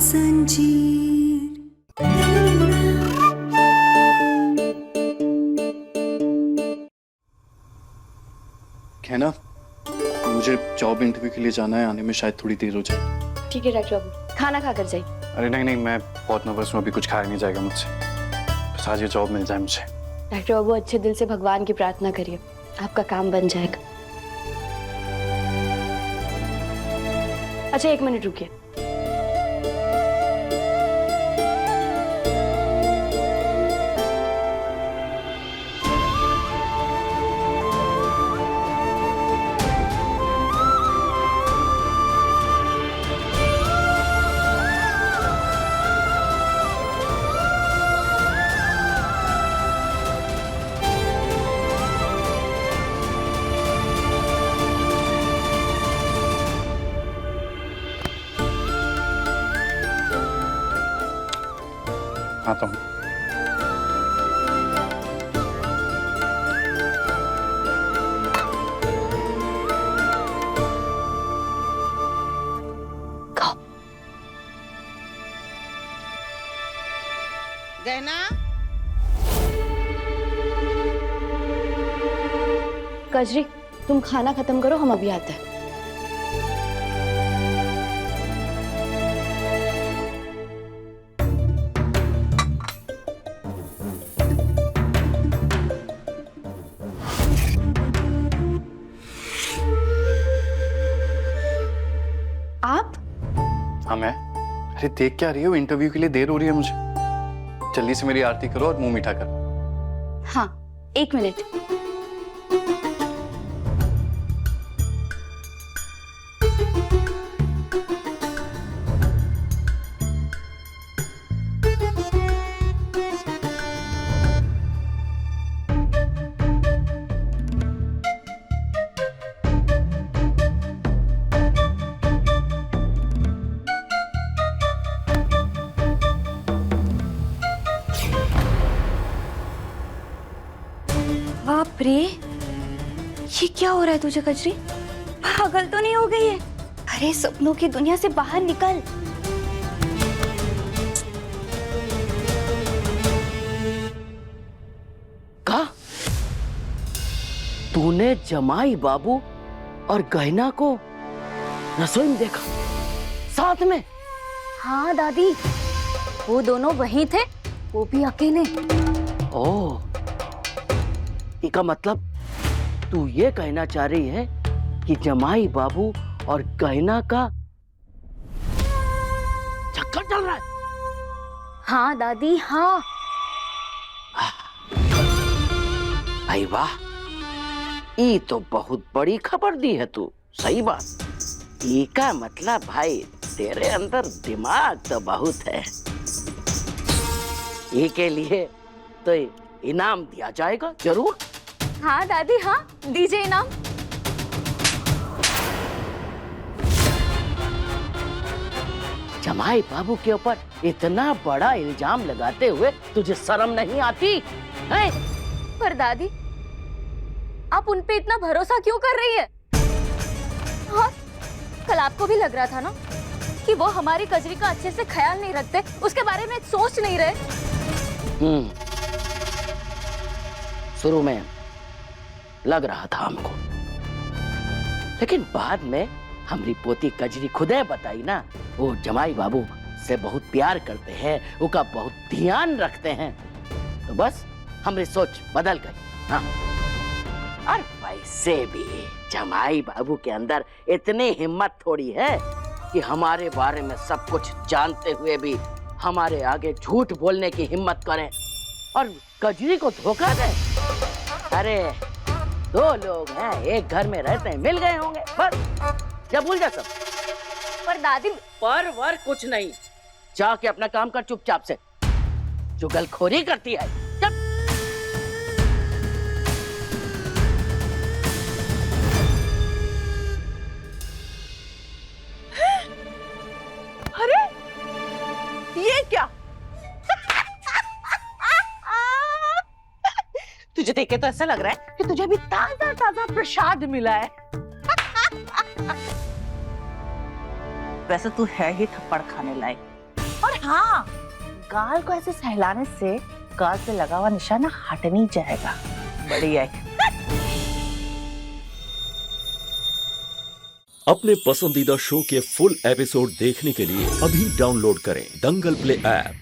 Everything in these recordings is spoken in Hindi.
जंजीर। है ना, मुझे जॉब इंटरव्यू के लिए जाना है, आने में शायद थोड़ी देर हो जाए। ठीक है डॉक्टर बाबू, खाना खा कर जाइए। अरे नहीं नहीं, मैं बहुत नर्वस हूँ, अभी कुछ खाया नहीं जाएगा मुझसे। बस आज ये जॉब मिल जाए मुझे। डॉक्टर बाबू अच्छे दिल से भगवान की प्रार्थना करिए, आपका काम बन जाएगा। अच्छा 1 मिनट रुकिए। आता हूँ। गहना, कजरी तुम खाना खत्म करो, हम अभी आते हैं। आप? हाँ मैं। अरे देख क्या रही हो, इंटरव्यू के लिए देर हो रही है मुझे। जल्दी से मेरी आरती करो और मुंह मीठा करो। हाँ 1 मिनट। बाप रे, ये क्या हो रहा है तुझे कजरी? पागल तो नहीं हो गई है? अरे सपनों की दुनिया से बाहर निकल। का तूने जमाई बाबू और गहना को रसोई में देखा साथ में? हाँ दादी, वो दोनों वहीं थे, वो भी अकेले। ओह, इसका मतलब तू ये कहना चाह रही है कि जमाई बाबू और गहना का चक्कर चल रहा है? हाँ दादी हाँ। भाई वाह, ये तो बहुत बड़ी खबर दी है तू। सही बात, इसका मतलब भाई तेरे अंदर दिमाग तो बहुत है। ये के लिए तो इनाम दिया जाएगा जरूर। हाँ दादी हाँ, दीजिए इनाम। जमाई बाबू के ऊपर इतना बड़ा इल्जाम लगाते हुए तुझे शर्म नहीं आती है? पर दादी, आप उन पे इतना भरोसा क्यों कर रही है? हाँ, कल आपको भी लग रहा था ना कि वो हमारी कजरी का अच्छे से ख्याल नहीं रखते, उसके बारे में सोच नहीं रहे। शुरू में लग रहा था हमको, लेकिन बाद में हमारी पोती कजरी खुदे बताई ना, वो जमाई बाबू से बहुत प्यार करते हैं, उसका बहुत ध्यान रखते हैं, तो बस हमारी सोच बदल गई। हाँ, और वैसे भी जमाई बाबू के अंदर इतनी हिम्मत थोड़ी है कि हमारे बारे में सब कुछ जानते हुए भी हमारे आगे झूठ बोलने की हिम्मत करें और कजरी को धोखा दें। अरे 2 लोग हैं, एक घर में रहते हैं, मिल गए होंगे, बस जब भूल जा सब। पर दादी, पर वर कुछ नहीं, जाके अपना काम कर चुपचाप से। चुगलखोरी करती है जब। अरे ये क्या? तुझे देख के तो ऐसा लग रहा है कि तुझे अभी ताजा ताजा प्रसाद मिला है। वैसे तू है ही थप्पड़ खाने लायक, और हाँ, गाल को ऐसे सहलाने से गाल से लगा हुआ निशाना हट नहीं जाएगा। बढ़िया है। अपने पसंदीदा शो के फुल एपिसोड देखने के लिए अभी डाउनलोड करें दंगल प्ले ऐप।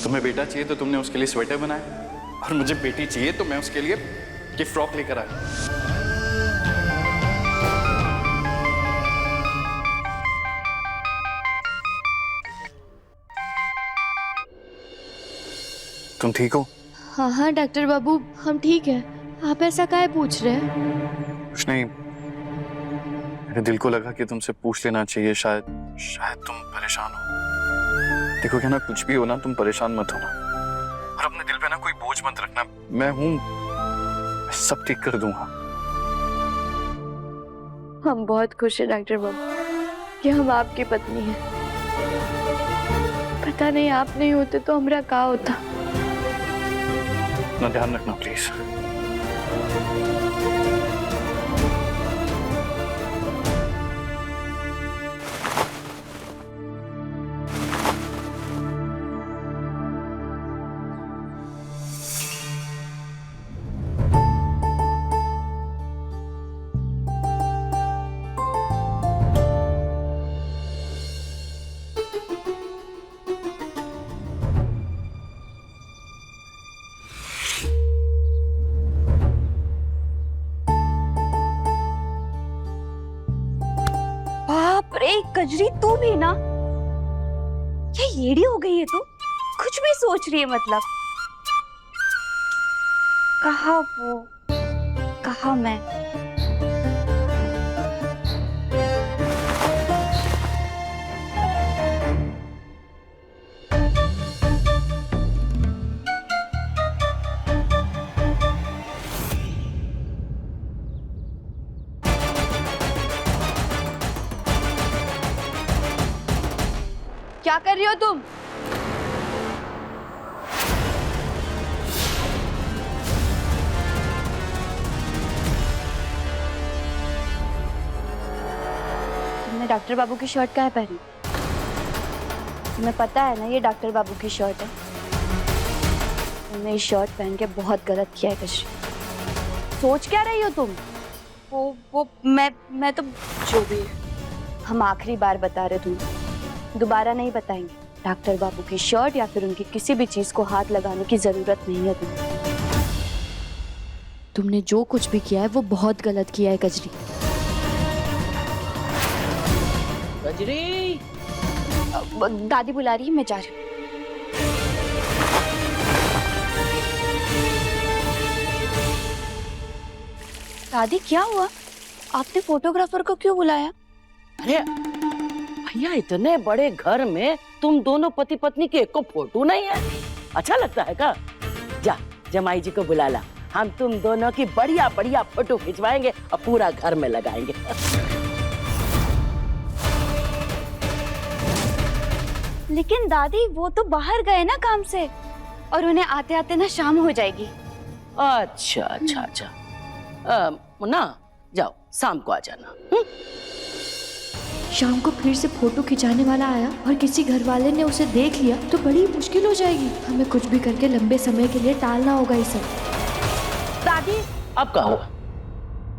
तुम्हें बेटा चाहिए तो तुमने उसके लिए स्वेटर बनाया, और मुझे बेटी चाहिए तो मैं उसके लिए ये फ्रॉक लेकर आया। तुम ठीक हो? हाँ हाँ डॉक्टर बाबू, हम ठीक हैं। आप ऐसा काहे पूछ रहे हैं? कुछ नहीं, मेरे दिल को लगा कि तुमसे पूछ लेना चाहिए। शायद तुम परेशान हो। देखो क्या ना, कुछ भी हो ना, तुम परेशान मत होना, और अपने दिल पे ना कोई बोझ मत रखना। मैं हूं, मैं सब ठीक कर दूंगा। हम बहुत खुश हैं डॉक्टर बाबू कि हम आपकी पत्नी हैं। पता नहीं आप नहीं होते तो हमरा क्या होता। अपना ध्यान रखना प्लीज। बाप रे कजरी, तू भी ना, क्या येड़ी हो गई है तू? कुछ भी सोच रही है मतलब। कहा वो, कहा मैं। क्या कर रही हो तुम? तुमने डॉक्टर बाबू की शर्ट काहे पहनी? तुम्हें पता है ना ये डॉक्टर बाबू की शर्ट है। तुमने ये शर्ट पहन के बहुत गलत किया है कश्री। सोच क्या रही हो तुम? वो मैं तो जो भी है। हम आखिरी बार बता रहे तुम्हें, दोबारा नहीं बताएंगे। डॉक्टर बाबू की शर्ट या फिर उनकी किसी भी चीज को हाथ लगाने की जरूरत नहीं है तुम्हें। तुमने जो कुछ भी किया है वो बहुत गलत किया है कजरी। कजरी, दादी बुला रही है, मैं जा रही हूँ। दादी क्या हुआ? आपने फोटोग्राफर को क्यों बुलाया? अरे भैया, इतने बड़े घर में तुम दोनों पति पत्नी की एक को फोटो नहीं है? अच्छा लगता है क्या? जा जमाई जी को बुला ला, हम तुम दोनों की बढ़िया बढ़िया फोटो खिंचवाएंगे और पूरा घर में लगाएंगे। लेकिन दादी वो तो बाहर गए ना काम से, और उन्हें आते आते ना शाम हो जाएगी। अच्छा अच्छा अच्छा, मुन्ना जाओ, शाम को आ जाना। शाम को फिर से फोटो खिंचाने वाला आया और किसी घर वाले ने उसे देख लिया तो बड़ी मुश्किल हो जाएगी। हमें कुछ भी करके लंबे समय के लिए टालना होगा इसे। दादी अब क्या हुआ?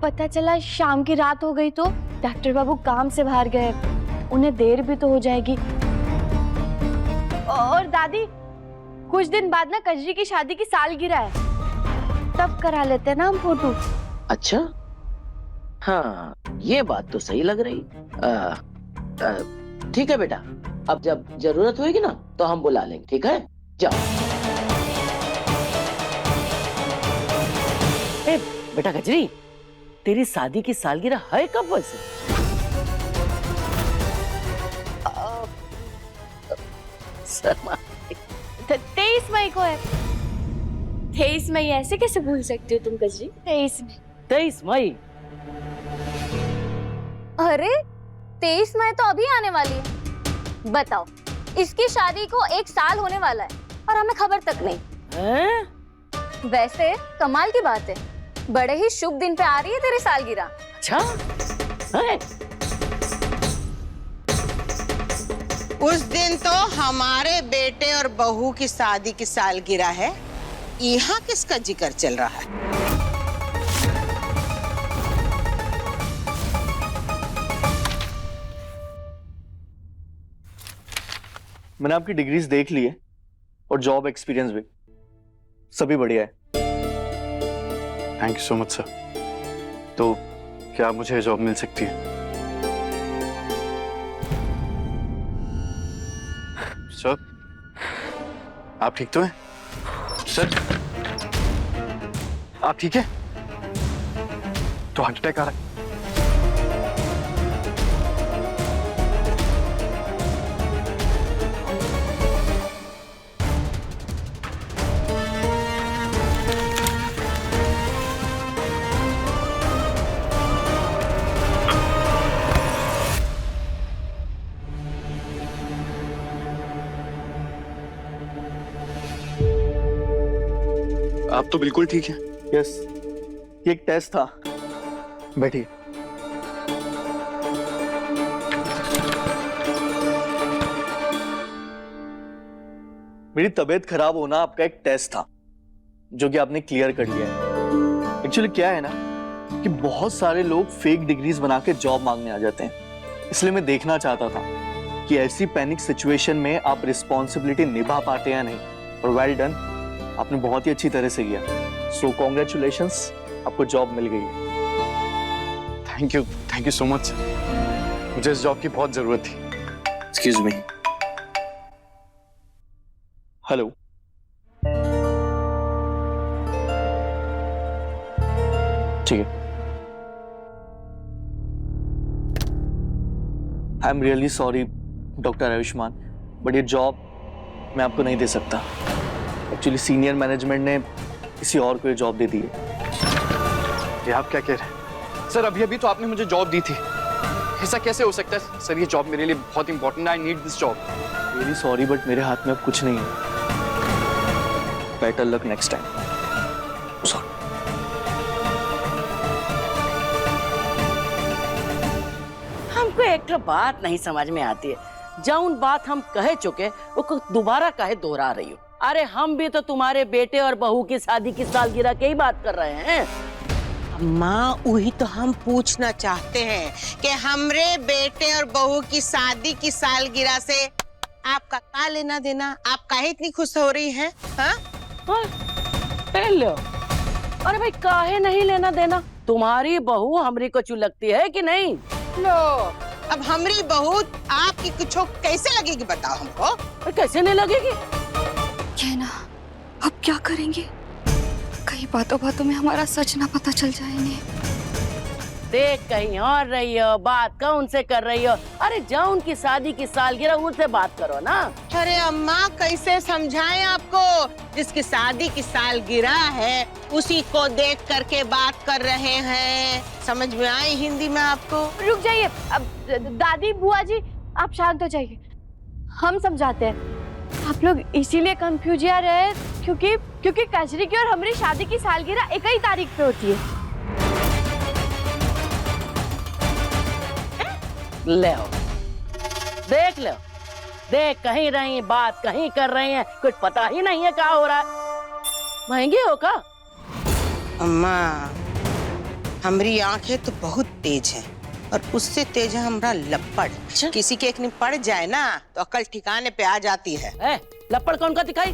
पता चला शाम की रात हो गई तो डॉक्टर बाबू काम से बाहर गए, उन्हें देर भी तो हो जाएगी। और दादी कुछ दिन बाद ना कजरी की शादी की सालगिरह है, तब करा लेते ना हम फोटो। अच्छा हाँ, ये बात तो सही लग रही। ठीक है बेटा, अब जब जरूरत होगी ना तो हम बुला लेंगे, ठीक है? जाओ। ए बेटा कजरी, तेरी शादी की सालगिरह है कब वैसे? शर्मा 23 मई को है। 23 मई ऐसे कैसे भूल सकती हो तुम कजरी? 23 मई। 23 मई? अरे 23 मई तो अभी आने वाली है। बताओ, इसकी शादी को 1 साल होने वाला है और हमें खबर तक नहीं। हैं? वैसे कमाल की बात है, बड़े ही शुभ दिन पे आ रही है तेरी सालगिरह। अच्छा हैं? उस दिन तो हमारे बेटे और बहू की शादी की सालगिरह है, यहाँ किसका जिक्र चल रहा है? मैंने आपकी डिग्रीज देख ली है और जॉब एक्सपीरियंस भी, सभी बढ़िया है। Thank you so much sir. तो क्या मुझे जॉब मिल सकती है? सर, आप ठीक तो हैं? सर, आप ठीक है? तो हार्ट अटैक आ रहा है। आप तो बिल्कुल ठीक हैं। यस, ये एक टेस्ट था। बैठिए। मेरी तबीयत खराब होना आपका एक टेस्ट था जो कि आपने क्लियर कर लिया है। एक्चुअली क्या है ना कि बहुत सारे लोग फेक डिग्रीज बना के जॉब मांगने आ जाते हैं, इसलिए मैं देखना चाहता था कि ऐसी पैनिक सिचुएशन में आप रिस्पॉन्सिबिलिटी निभा पाते या नहीं। और वेल डन, आपने बहुत ही अच्छी तरह से किया। सो कॉन्ग्रेचुलेशंस, आपको जॉब मिल गई है। Thank you so much. मुझे इस जॉब की बहुत जरूरत थी। Excuse me. हेलो, ठीक है। I am really sorry doctor Ayushman, but ये जॉब मैं आपको नहीं दे सकता। एक्चुअली सीनियर मैनेजमेंट ने किसी और को ये जॉब दे दी है। ये आप क्या कह रहे हैं? सर, अभी तो आपने मुझे जॉब दी थी, ऐसा कैसे हो सकता है? सर, ये जॉब मेरे लिए बहुत इंपॉर्टेंट है। I need this job. Really sorry, but मेरे हाथ में अब कुछ नहीं है। Better luck next time. Sorry. हमको एक तो बात नहीं समझ में आती है, जौन बात हम कह चुके वो दोबारा काहे दोहरा रही हो? अरे हम भी तो तुम्हारे बेटे और बहू की शादी की सालगिरह की ही बात कर रहे हैं। अम्मा, वही तो हम पूछना चाहते हैं कि हमरे बेटे और बहू की शादी की सालगिरह से आपका क्या लेना देना? आप काहे इतनी खुश हो रही हैं? हाँ? लो। अरे भाई, काहे नहीं लेना देना? तुम्हारी बहू हमरी को लगती है कि नहीं? लो, अब हमरी बहू आपकी कुछ कैसे लगेगी बताओ हमको? अरे कैसे नहीं लगेगी? कहना, अब क्या करेंगे? कई बातों में हमारा सच ना पता चल जाए इन्हें। देख कहीं और रही हो, बात कौन से कर रही हो? अरे जाओ उनकी शादी की सालगिरह, उनसे बात करो ना। अरे अम्मा, कैसे समझाएं आपको? जिसकी शादी की सालगिरह है उसी को देख करके बात कर रहे हैं। समझ में आई हिंदी में आपको? रुक जाइए, अब दादी बुआ जी आप शांत हो जाइए, हम समझाते हैं। आप लोग इसीलिए कंफ्यूज रहे क्योंकि कजरी की और हमारी शादी की सालगिरह एक ही तारीख पे होती है। ले देख लो, देख कहीं रही बात कहीं कर रही हैं, कुछ पता ही नहीं है क्या हो रहा है। महंगी हो का? अम्मा, हमारी आंखें तो बहुत तेज हैं और उससे तेज है हमारा लपड़। किसी के एक पड़ जाए ना तो अकल ठिकाने पे आ जाती है। लपड़ कौन का दिखाई?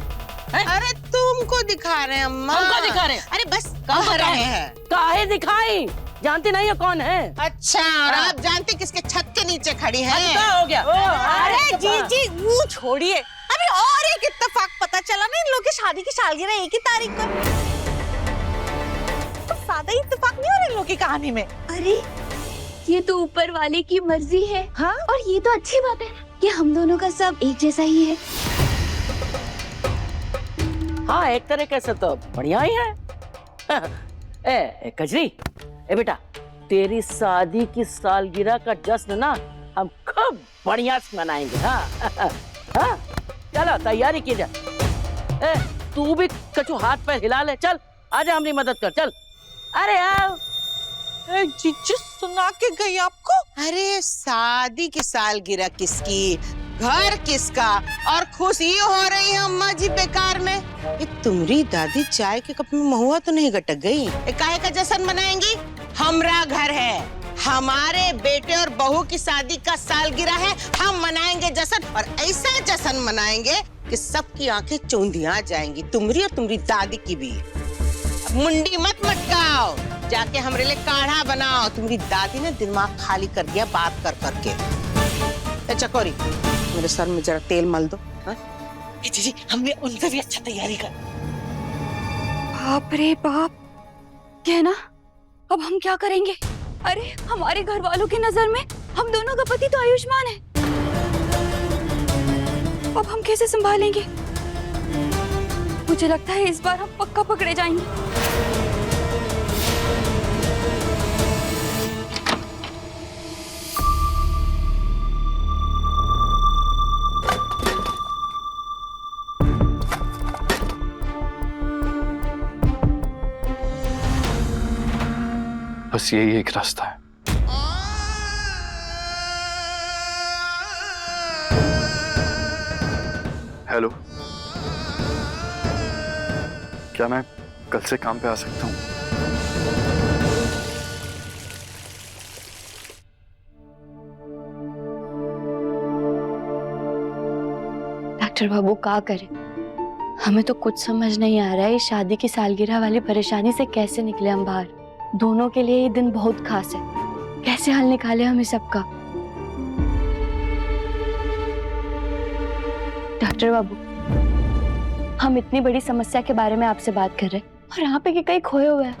अरे तुमको दिखा रहे हैं अम्मा। हमको दिखा रहे हैं? अरे बस कह रहे हैं। काहे दिखाई? जानती नहीं है कौन है? अच्छा, और आप जानते किसके छत के नीचे खड़ी है? क्या हो गया? अरे जी वो छोड़िए, अभी और एक इत्तेफाक पता चला ना, इन लोगों की शादी की सालगिरह एक ही तारीख को। तो सादा इत्तेफाक नहीं हो रहा इन लोगों की कहानी में। अरे ये तो ऊपर वाले की मर्जी है। हाँ? और ये तो अच्छी बात है कि हम दोनों का सब एक जैसा ही है। हाँ, एक तरीके से तो बढ़िया ही है। ए कजरी, ए बेटा, तेरी शादी की सालगिरह का जश्न ना हम खूब खूब बढ़िया से मनाएंगे। हाँ हाँ, चलो तैयारी की जा। तू भी कछु हाथ पैर हिला ले, चल आजा हमारी मदद कर, चल। अरे आओ। जीजू सुना के गई आपको? अरे शादी की सालगिरह किसकी, घर किसका, और खुशी हो रही है अम्मा जी बेकार में। ये तुम्हारी दादी चाय के कप में महुआ तो नहीं गटक गई? काहे का जश्न मनाएंगी? हमरा घर है, हमारे बेटे और बहू की शादी का सालगिरह है, हम मनाएंगे जश्न, और ऐसा जश्न मनाएंगे कि सबकी आंखें चौंधिया जाएंगी, तुम्हारी और तुम्हारी दादी की भी। मुंडी मत मटकाओ, जाके हमरे लिए काढ़ा बनाओ। तुम्हारी दादी ने दिमाग खाली कर दिया बात कर करके। चकोरी, मेरे सर में जरा तेल मल दो। जी हमने उनसे भी अच्छा तैयारी कर। बाप रे बाप, कहना अब हम क्या करेंगे? अरे हमारे घर वालों की नजर में हम दोनों का पति तो आयुष्मान है, अब हम कैसे संभालेंगे? मुझे लगता है इस बार हम पक्का पकड़े जाएंगे। बस यही एक रास्ता है। हेलो, क्या मैं कल से काम पे आ सकता हूँ? डॉक्टर बाबू क्या करे, हमें तो कुछ समझ नहीं आ रहा है इस शादी की सालगिरह वाली परेशानी से कैसे निकले हम बाहर। दोनों के लिए ये दिन बहुत खास है, कैसे हल निकाले हम इस सबका? डॉक्टर बाबू, हम इतनी बड़ी समस्या के बारे में आपसे बात कर रहे हैं और यहाँ पे कि कहीं खोए हुए हैं।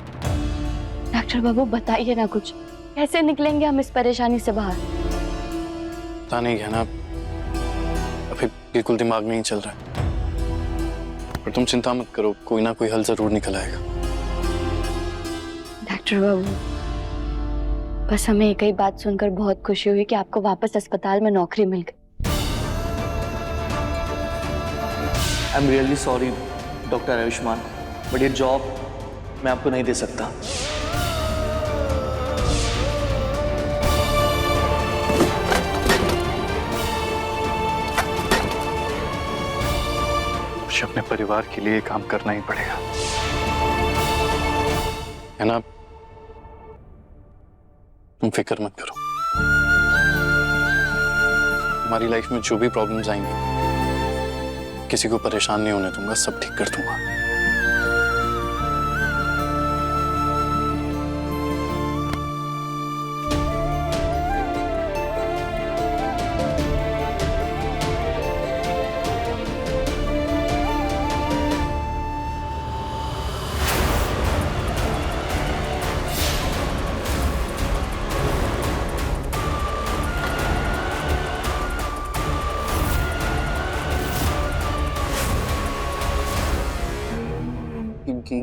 डॉक्टर बाबू बताइए ना कुछ, कैसे निकलेंगे हम इस परेशानी से बाहर? पता नहीं है ना, अभी बिल्कुल दिमाग में ही चल रहा है, पर तुम चिंता मत करो, कोई ना कोई हल जरूर निकल आएगा। डॉक्टर बाबू, बस हमें एक ही बात सुनकर बहुत खुशी हुई कि आपको वापस अस्पताल में नौकरी मिल गई। I am really sorry doctor Ayushman, but ये जॉब मैं आपको नहीं दे सकता। मुझे अपने परिवार के लिए काम करना ही पड़ेगा, है ना? तुम फिक्र मत करो, हमारी लाइफ में जो भी प्रॉब्लम्स आएंगी किसी को परेशान नहीं होने दूंगा, सब ठीक कर दूंगा।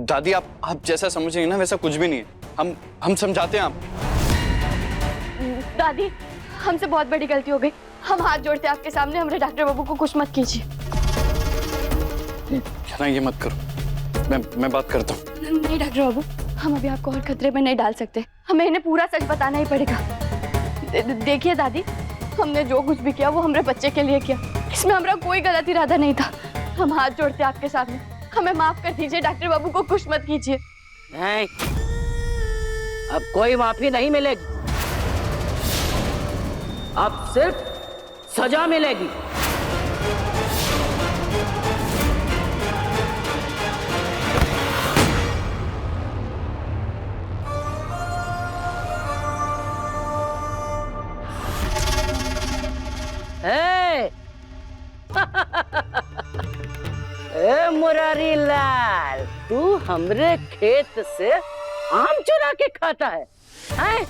दादी, आप जैसा समझ रही हैं ना वैसा कुछ भी नहीं है, हम समझाते हैं आप। दादी, हमसे बहुत बड़ी गलती हो गई, हम हाथ जोड़ते हैं आपके सामने, हमारे डॉक्टर बाबू को कुछ मत कीजिए। ना ये मत करो, मैं बात करता हूँ। नहीं डॉक्टर बाबू, हम अभी आपको और खतरे में नहीं डाल सकते, हमें इन्हें पूरा सच बताना ही पड़ेगा। देखिए दादी, हमने जो कुछ भी किया वो हमारे बच्चे के लिए किया, इसमें हमारा कोई गलत इरादा नहीं था। हम हाथ जोड़ते हैं आपके सामने, हमें माफ कर दीजिए, डॉक्टर बाबू को कुछ मत कीजिए। नहीं, अब कोई माफी नहीं मिलेगी, अब सिर्फ सजा मिलेगी। ए मुरारी लाल, तू हमरे खेत से आम चुरा के खाता है, हैं?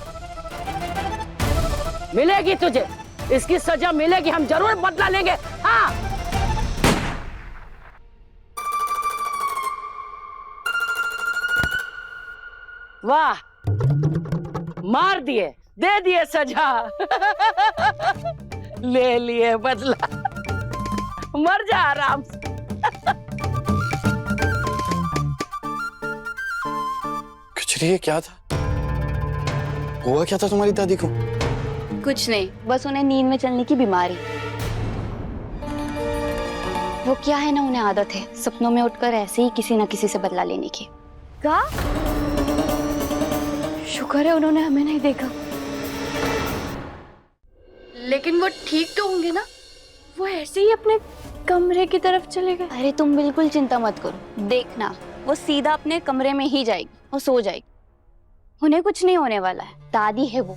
मिलेगी तुझे, इसकी सजा मिलेगी, हम जरूर बदला लेंगे। हाँ, वाह, मार दिए, दे दिए सजा। ले लिए बदला, मर जा आराम से। कचरी ये क्या था? हुआ क्या था तुम्हारी दादी को? कुछ नहीं, बस उन्हें नींद में चलने की बीमारी। वो क्या है ना, उन्हें आदत है सपनों में उठकर ऐसे ही किसी न किसी से बदला लेने की। क्या? शुक्र है उन्होंने हमें नहीं देखा। लेकिन वो ठीक तो होंगे ना? वो ऐसे ही अपने कमरे की तरफ चले गए। अरे तुम बिल्कुल चिंता मत करो, देखना वो सीधा अपने कमरे में ही जाएगी और सो जाएगी। उन्हें कुछ नहीं होने वाला है, दादी है वो।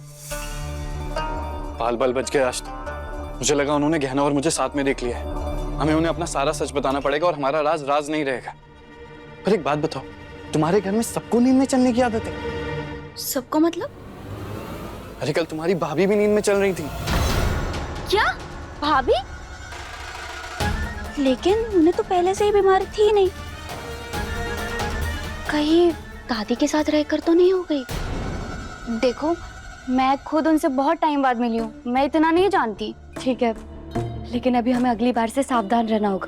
बाल बाल बच गए आज तो। मुझे लगा उन्होंने गहना और मुझे साथ में देख लिया है। हमें उन्हें अपना सारा सच बताना पड़ेगा और हमारा राज राज नहीं रहेगा। पर एक बात बताओ, तुम्हारे घर में सबको नींद में चलने की आदत है? सबको मतलब? अरे कल तुम्हारी भाभी भी नींद में चल रही थी। क्या भाभी? लेकिन उन्हें तो पहले से ही बीमारी थी ही नहीं। कहीं दादी के साथ रहकर तो नहीं हो गई? देखो मैं खुद उनसे बहुत टाइम बाद मिली हूँ, मैं इतना नहीं जानती। ठीक है, लेकिन अभी हमें अगली बार से सावधान रहना होगा।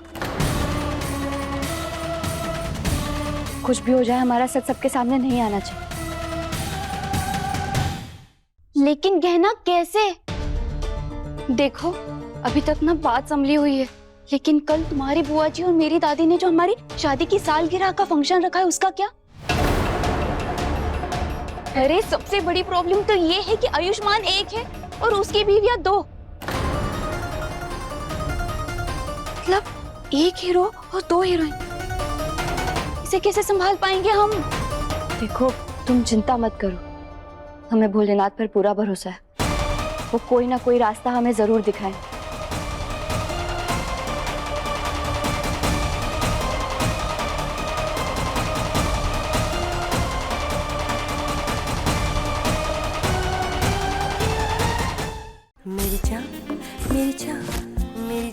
कुछ भी हो जाए हमारा सच सबके सामने नहीं आना चाहिए। लेकिन गहना कैसे? देखो अभी तक ना बात संभली हुई है, लेकिन कल तुम्हारी बुआ जी और मेरी दादी ने जो हमारी शादी की सालगिरह का फंक्शन रखा है उसका क्या? अरे सबसे बड़ी प्रॉब्लम तो ये है कि आयुष्मान एक है और उसकी बीवियां दो। मतलब एक हीरो और दो हीरोइन, इसे कैसे संभाल पाएंगे हम? देखो तुम चिंता मत करो, हमें भोलेनाथ पर पूरा भरोसा है। वो कोई ना कोई रास्ता हमें जरूर दिखाए। मेरी जान, मेरी जान, मेरी